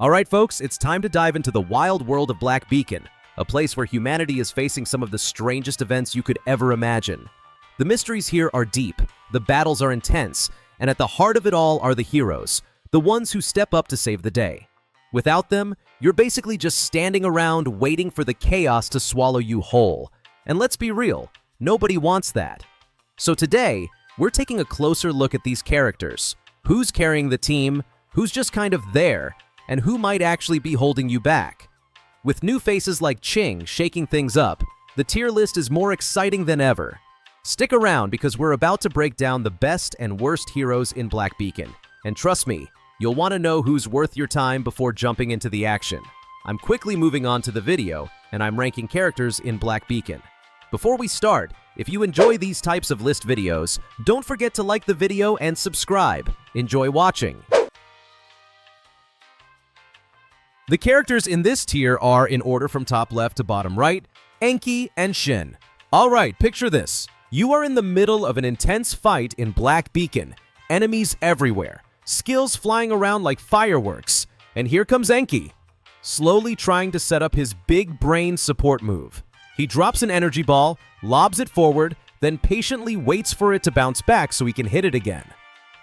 Alright folks, it's time to dive into the wild world of Black Beacon, a place where humanity is facing some of the strangest events you could ever imagine. The mysteries here are deep, the battles are intense, and at the heart of it all are the heroes, the ones who step up to save the day. Without them, you're basically just standing around waiting for the chaos to swallow you whole. And let's be real, nobody wants that. So today, we're taking a closer look at these characters. Who's carrying the team, who's just kind of there, and who might actually be holding you back. With new faces like Ching shaking things up, the tier list is more exciting than ever. Stick around because we're about to break down the best and worst heroes in Black Beacon. And trust me, you'll want to know who's worth your time before jumping into the action. I'm quickly moving on to the video, and I'm ranking characters in Black Beacon. Before we start, if you enjoy these types of list videos, don't forget to like the video and subscribe. Enjoy watching. The characters in this tier are, in order from top left to bottom right, Enki and Shin. Alright, picture this. You are in the middle of an intense fight in Black Beacon. Enemies everywhere. Skills flying around like fireworks. And here comes Enki, slowly trying to set up his big brain support move. He drops an energy ball, lobs it forward, then patiently waits for it to bounce back so he can hit it again.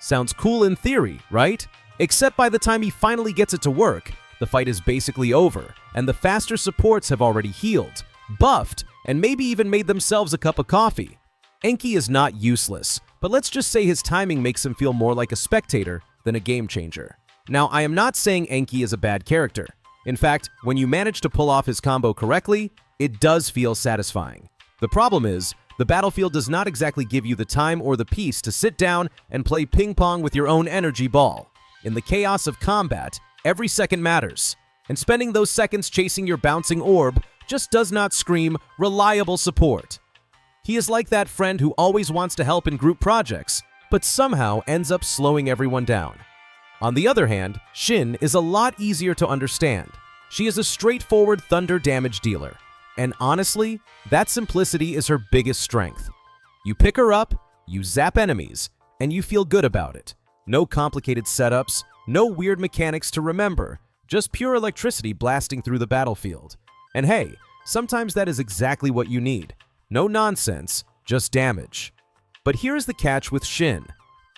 Sounds cool in theory, right? Except by the time he finally gets it to work, the fight is basically over, and the faster supports have already healed, buffed, and maybe even made themselves a cup of coffee. Enki is not useless, but let's just say his timing makes him feel more like a spectator than a game changer. Now, I am not saying Enki is a bad character. In fact, when you manage to pull off his combo correctly, it does feel satisfying. The problem is, the battlefield does not exactly give you the time or the peace to sit down and play ping pong with your own energy ball. In the chaos of combat, every second matters, and spending those seconds chasing your bouncing orb just does not scream reliable support. He is like that friend who always wants to help in group projects, but somehow ends up slowing everyone down. On the other hand, Shin is a lot easier to understand. She is a straightforward thunder damage dealer, and honestly, that simplicity is her biggest strength. You pick her up, you zap enemies, and you feel good about it. No complicated setups, no weird mechanics to remember, just pure electricity blasting through the battlefield. And hey, sometimes that is exactly what you need. No nonsense, just damage. But here's the catch with Shin.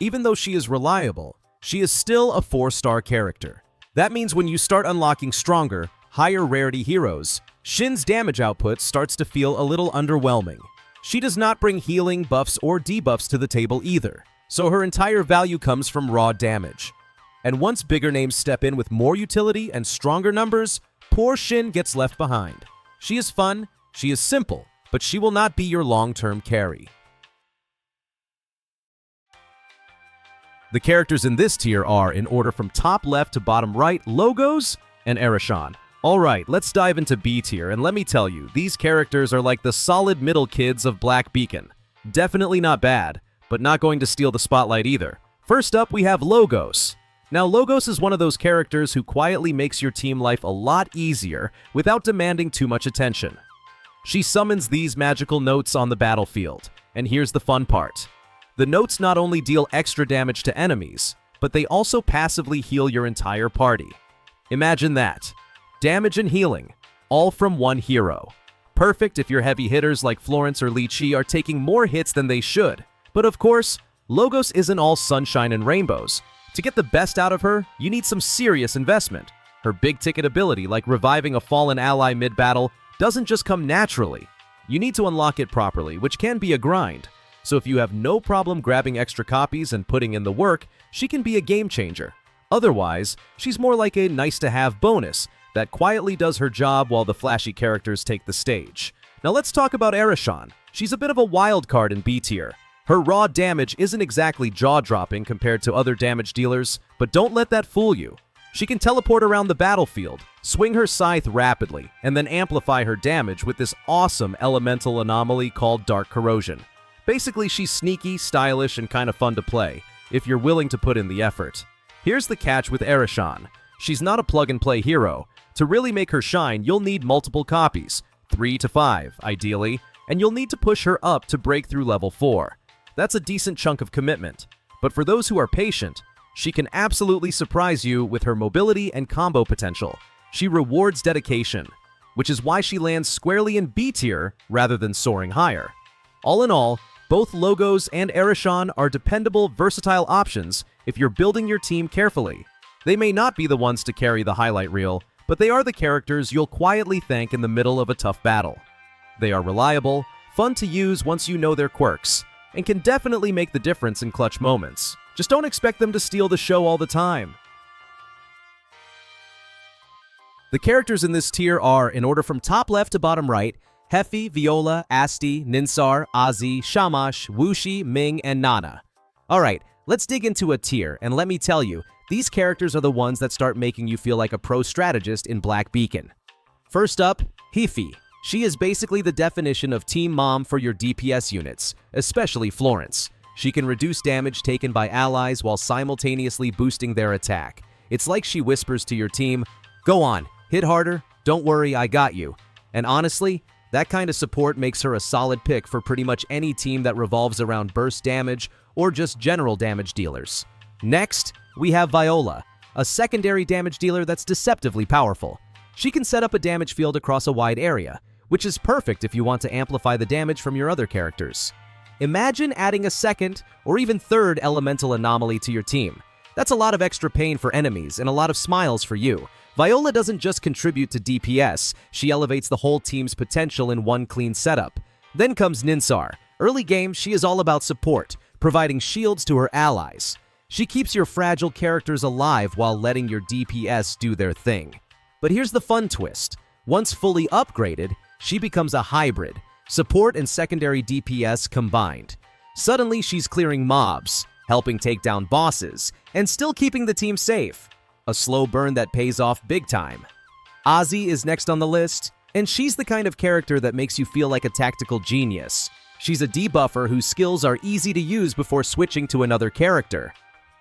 Even though she is reliable, she is still a 4-star character. That means when you start unlocking stronger, higher rarity heroes, Shin's damage output starts to feel a little underwhelming. She does not bring healing, buffs, or debuffs to the table either, so her entire value comes from raw damage. And once bigger names step in with more utility and stronger numbers, poor Shin gets left behind. She is fun, she is simple, but she will not be your long-term carry. The characters in this tier are, in order from top left to bottom right, Logos and Ereshkigal. Alright, let's dive into B tier, and let me tell you, these characters are like the solid middle kids of Black Beacon. Definitely not bad, but not going to steal the spotlight either. First up, we have Logos. Now, Logos is one of those characters who quietly makes your team life a lot easier without demanding too much attention. She summons these magical notes on the battlefield, and here's the fun part. The notes not only deal extra damage to enemies, but they also passively heal your entire party. Imagine that. Damage and healing, all from one hero. Perfect if your heavy hitters like Florence or Li Chi are taking more hits than they should. But of course, Logos isn't all sunshine and rainbows. To get the best out of her, you need some serious investment. Her big-ticket ability, like reviving a fallen ally mid-battle, doesn't just come naturally. You need to unlock it properly, which can be a grind. So if you have no problem grabbing extra copies and putting in the work, she can be a game changer. Otherwise, she's more like a nice-to-have bonus that quietly does her job while the flashy characters take the stage. Now let's talk about Ereshkigal. She's a bit of a wild card in B tier. Her raw damage isn't exactly jaw-dropping compared to other damage dealers, but don't let that fool you. She can teleport around the battlefield, swing her scythe rapidly, and then amplify her damage with this awesome elemental anomaly called Dark Corrosion. Basically, she's sneaky, stylish, and kind of fun to play, if you're willing to put in the effort. Here's the catch with Ereshkigal. She's not a plug-and-play hero. To really make her shine, you'll need multiple copies, 3 to 5, ideally, and you'll need to push her up to break through level 4. That's a decent chunk of commitment. But for those who are patient, She can absolutely surprise you with her mobility and combo potential. She rewards dedication, which is why she lands squarely in B tier rather than soaring higher. All in all, both Logos and Arishan are dependable, versatile options if you're building your team carefully. They may not be the ones to carry the highlight reel, but they are the characters you'll quietly thank in the middle of a tough battle. They are reliable, fun to use once you know their quirks, and can definitely make the difference in clutch moments. Just don't expect them to steal the show all the time. The characters in this tier are, in order from top left to bottom right, Hefi, Viola, Asti, Ninsar, Ozzy, Shamash, Wuxi, Ming, and Nana. Alright, let's dig into a tier, and let me tell you, these characters are the ones that start making you feel like a pro strategist in Black Beacon. First up, Hefi. She is basically the definition of Team Mom for your DPS units, especially Florence. She can reduce damage taken by allies while simultaneously boosting their attack. It's like she whispers to your team, "Go on, hit harder, don't worry, I got you." And honestly, that kind of support makes her a solid pick for pretty much any team that revolves around burst damage or just general damage dealers. Next, we have Viola, a secondary damage dealer that's deceptively powerful. She can set up a damage field across a wide area, which is perfect if you want to amplify the damage from your other characters. Imagine adding a second or even third elemental anomaly to your team. That's a lot of extra pain for enemies and a lot of smiles for you. Viola doesn't just contribute to DPS, she elevates the whole team's potential in one clean setup. Then comes Ninsar. Early game, she is all about support, providing shields to her allies. She keeps your fragile characters alive while letting your DPS do their thing. But here's the fun twist. Once fully upgraded, she becomes a hybrid, support and secondary DPS combined. Suddenly, she's clearing mobs, helping take down bosses, and still keeping the team safe. A slow burn that pays off big time. Ozzy is next on the list, and she's the kind of character that makes you feel like a tactical genius. She's a debuffer whose skills are easy to use before switching to another character.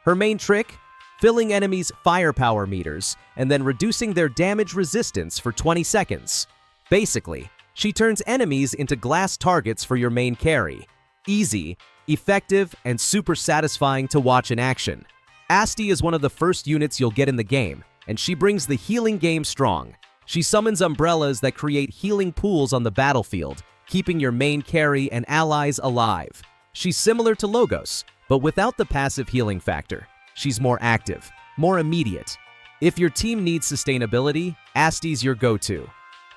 Her main trick? Filling enemies' firepower meters and then reducing their damage resistance for 20 seconds. Basically, she turns enemies into glass targets for your main carry. Easy, effective, and super satisfying to watch in action. Asti is one of the first units you'll get in the game, and she brings the healing game strong. She summons umbrellas that create healing pools on the battlefield, keeping your main carry and allies alive. She's similar to Logos, but without the passive healing factor. She's more active, more immediate. If your team needs sustainability, Asti's your go-to.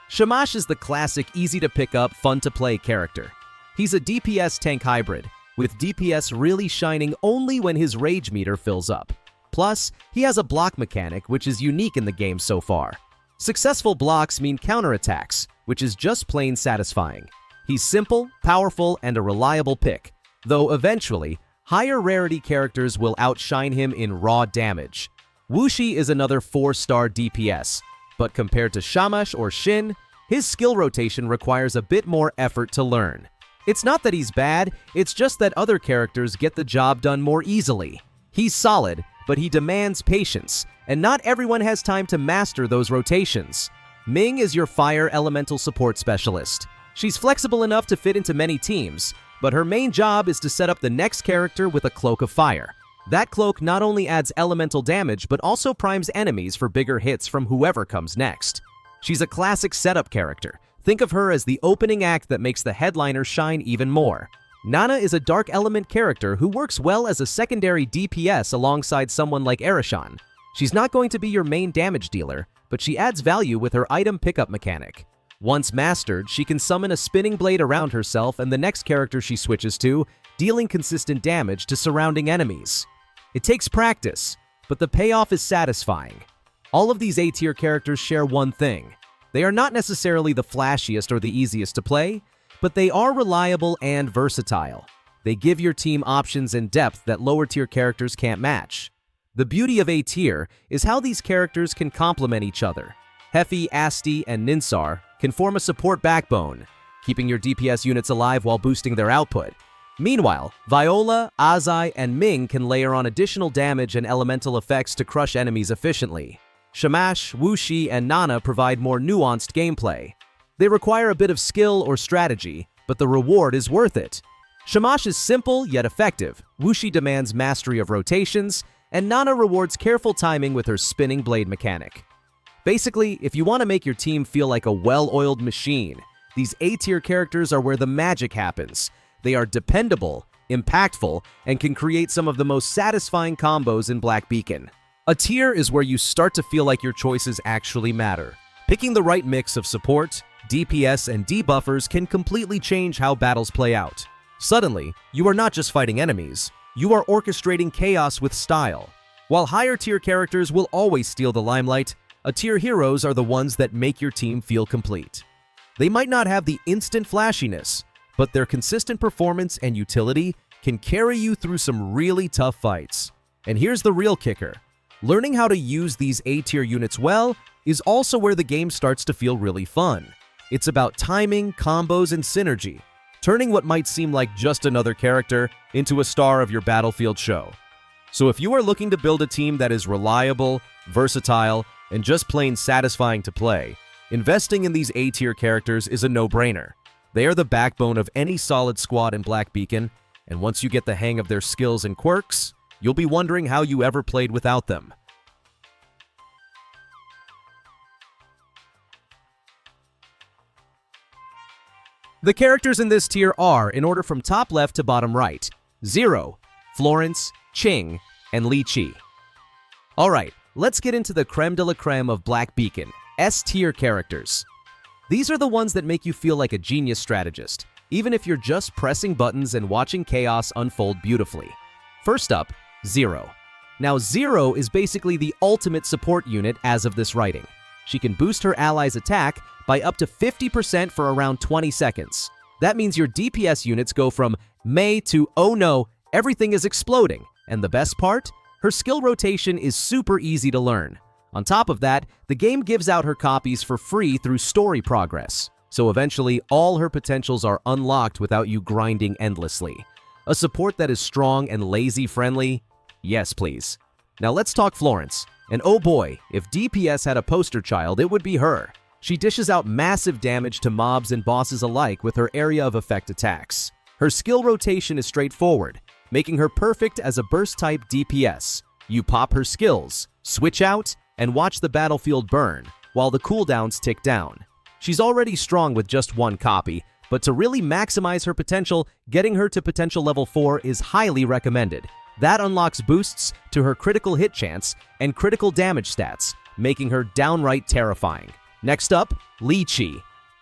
Shamash is the classic easy-to-pick-up, fun-to-play character. He's a DPS tank hybrid, with DPS really shining only when his rage meter fills up. Plus, he has a block mechanic which is unique in the game so far. Successful blocks mean counterattacks, which is just plain satisfying. He's simple, powerful, and a reliable pick, though eventually, higher rarity characters will outshine him in raw damage. Wuxi is another 4-star DPS, but compared to Shamash or Shin, his skill rotation requires a bit more effort to learn. It's not that he's bad, it's just that other characters get the job done more easily. He's solid, but he demands patience, and not everyone has time to master those rotations. Ming is your fire elemental support specialist. She's flexible enough to fit into many teams, but her main job is to set up the next character with a cloak of fire. That cloak not only adds elemental damage, but also primes enemies for bigger hits from whoever comes next. She's a classic setup character. Think of her as the opening act that makes the headliner shine even more. Nana is a dark element character who works well as a secondary DPS alongside someone like Arishan. She's not going to be your main damage dealer, but she adds value with her item pickup mechanic. Once mastered, she can summon a spinning blade around herself and the next character she switches to, dealing consistent damage to surrounding enemies. It takes practice, but the payoff is satisfying. All of these A-tier characters share one thing. They are not necessarily the flashiest or the easiest to play, but they are reliable and versatile. They give your team options and depth that lower-tier characters can't match. The beauty of A-tier is how these characters can complement each other. Hefi, Asti, and Ninsar can form a support backbone, keeping your DPS units alive while boosting their output. Meanwhile, Viola, Ozzy, and Ming can layer on additional damage and elemental effects to crush enemies efficiently. Shamash, Wuxi, and Nana provide more nuanced gameplay. They require a bit of skill or strategy, but the reward is worth it. Shamash is simple yet effective. Wuxi demands mastery of rotations, and Nana rewards careful timing with her spinning blade mechanic. Basically, if you want to make your team feel like a well-oiled machine, these A-tier characters are where the magic happens. They are dependable, impactful, and can create some of the most satisfying combos in Black Beacon. A tier is where you start to feel like your choices actually matter. Picking the right mix of support, DPS, and debuffers can completely change how battles play out. Suddenly, you are not just fighting enemies, you are orchestrating chaos with style. While higher tier characters will always steal the limelight, A-tier heroes are the ones that make your team feel complete. They might not have the instant flashiness, but their consistent performance and utility can carry you through some really tough fights. And here's the real kicker. Learning how to use these A-tier units well is also where the game starts to feel really fun. It's about timing, combos, and synergy, turning what might seem like just another character into a star of your Battlefield show. So if you are looking to build a team that is reliable, versatile, and just plain satisfying to play, investing in these A-tier characters is a no-brainer. They are the backbone of any solid squad in Black Beacon, and once you get the hang of their skills and quirks, you'll be wondering how you ever played without them. The characters in this tier are, in order from top left to bottom right, Zero, Florence, Ching, and Li Chi. Alright, let's get into the creme de la creme of Black Beacon, S-tier characters. These are the ones that make you feel like a genius strategist, even if you're just pressing buttons and watching chaos unfold beautifully. First up, Zero. Now, Zero is basically the ultimate support unit as of this writing. She can boost her allies' attack by up to 50% for around 20 seconds. That means your DPS units go from meh to oh no, everything is exploding. And the best part? Her skill rotation is super easy to learn. On top of that, the game gives out her copies for free through story progress. So eventually, all her potentials are unlocked without you grinding endlessly. A support that is strong and lazy-friendly? Yes, please. Now let's talk Florence. And oh boy, if DPS had a poster child, it would be her. She dishes out massive damage to mobs and bosses alike with her area of effect attacks. Her skill rotation is straightforward, making her perfect as a burst-type DPS. You pop her skills, switch out, and watch the battlefield burn, while the cooldowns tick down. She's already strong with just one copy, but to really maximize her potential, getting her to potential level 4 is highly recommended. That unlocks boosts to her critical hit chance and critical damage stats, making her downright terrifying. Next up, Li Chi.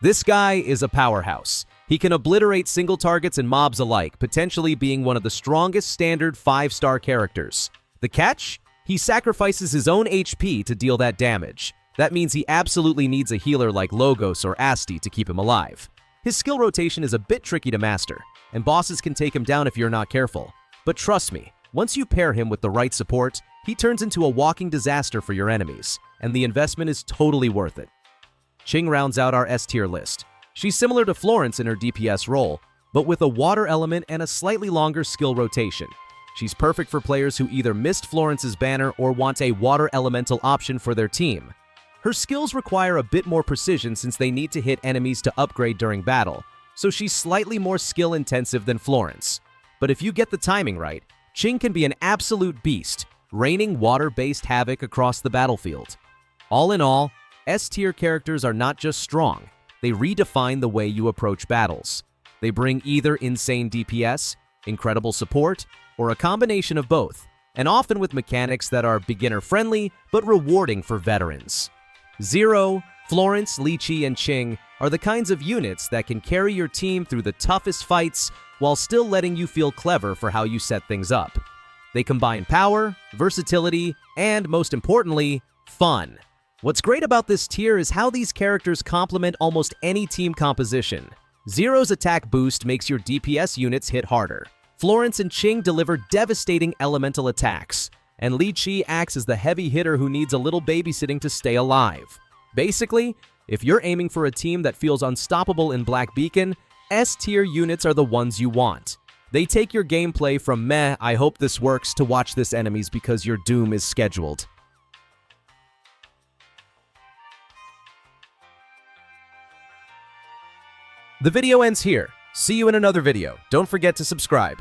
This guy is a powerhouse. He can obliterate single targets and mobs alike, potentially being one of the strongest standard 5-star characters. The catch? He sacrifices his own HP to deal that damage. That means he absolutely needs a healer like Logos or Asti to keep him alive. His skill rotation is a bit tricky to master, and bosses can take him down if you're not careful. But trust me, once you pair him with the right support, he turns into a walking disaster for your enemies, and the investment is totally worth it. Ching rounds out our S-tier list. She's similar to Florence in her DPS role, but with a water element and a slightly longer skill rotation. She's perfect for players who either missed Florence's banner or want a water elemental option for their team. Her skills require a bit more precision since they need to hit enemies to upgrade during battle, so she's slightly more skill-intensive than Florence. But if you get the timing right, Ching can be an absolute beast, raining water-based havoc across the battlefield. All in all, S-tier characters are not just strong, they redefine the way you approach battles. They bring either insane DPS, incredible support, or a combination of both, and often with mechanics that are beginner-friendly but rewarding for veterans. Zero, Florence, Li Chi, and Ching are the kinds of units that can carry your team through the toughest fights while still letting you feel clever for how you set things up. They combine power, versatility, and most importantly, fun. What's great about this tier is how these characters complement almost any team composition. Zero's attack boost makes your DPS units hit harder. Florence and Ching deliver devastating elemental attacks, and Li Chi acts as the heavy hitter who needs a little babysitting to stay alive. Basically, if you're aiming for a team that feels unstoppable in Black Beacon, S-tier units are the ones you want. They take your gameplay from meh, I hope this works, to watch this enemies because your doom is scheduled. The video ends here. See you in another video. Don't forget to subscribe.